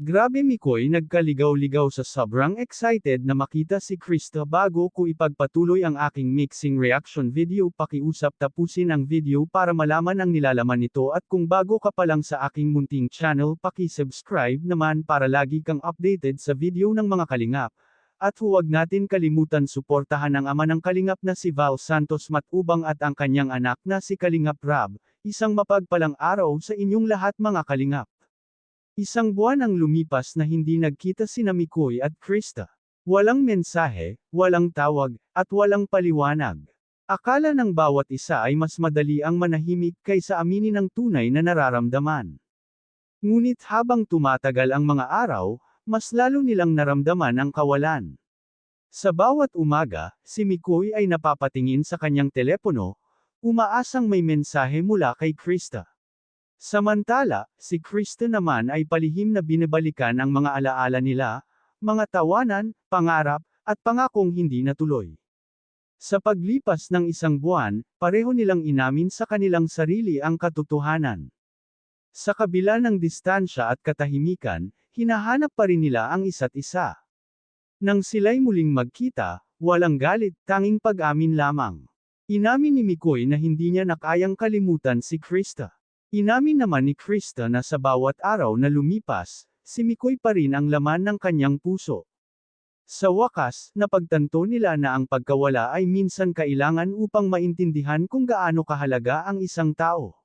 Grabe Mikoy, nagkaligaw-ligaw sa sobrang excited na makita si Krista. Bago ko ipagpatuloy ang aking mixing reaction video, pakiusap tapusin ang video para malaman ang nilalaman nito, at kung bago ka pa lang sa aking munting channel, paki-subscribe naman para lagi kang updated sa video ng mga kalingap. At huwag natin kalimutan suportahan ang ama ng kalingap na si Val Santos Matubang at ang kanyang anak na si Kalingap Rab. Isang mapagpalang araw sa inyong lahat mga kalingap. Isang buwan ang lumipas na hindi nagkita sina Mikoy at Krista. Walang mensahe, walang tawag, at walang paliwanag. Akala ng bawat isa ay mas madali ang manahimik kaysa aminin ang tunay na nararamdaman. Ngunit habang tumatagal ang mga araw, mas lalo nilang naramdaman ang kawalan. Sa bawat umaga, si Mikoy ay napapatingin sa kanyang telepono, umaasang may mensahe mula kay Krista. Samantala, si Krista naman ay palihim na binabalikan ang mga alaala nila, mga tawanan, pangarap, at pangakong hindi natuloy. Sa paglipas ng isang buwan, pareho nilang inamin sa kanilang sarili ang katotohanan. Sa kabila ng distansya at katahimikan, hinahanap pa rin nila ang isa't isa. Nang sila'y muling magkita, walang galit, tanging pag-amin lamang. Inamin ni Mikoy na hindi niya nakayang kalimutan si Krista. Inamin naman ni Krista na sa bawat araw na lumipas, si Mikoy pa rin ang laman ng kanyang puso. Sa wakas, napagtanto nila na ang pagkawala ay minsan kailangan upang maintindihan kung gaano kahalaga ang isang tao.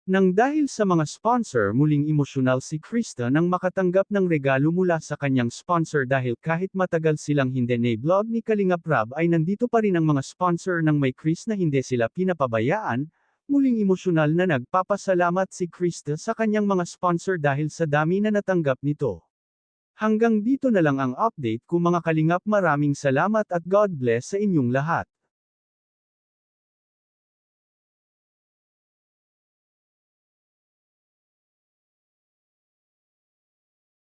Nang dahil sa mga sponsor, muling emosyonal si Krista nang makatanggap ng regalo mula sa kanyang sponsor, dahil kahit matagal silang hindi na-vlog ni Kalingap Rab ay nandito pa rin ang mga sponsor ng may Kris na hindi sila pinapabayaan. Muling emosyonal na nagpapasalamat si Krista sa kanyang mga sponsor dahil sa dami na natanggap nito. Hanggang dito na lang ang update ko mga kalingap, maraming salamat at God bless sa inyong lahat.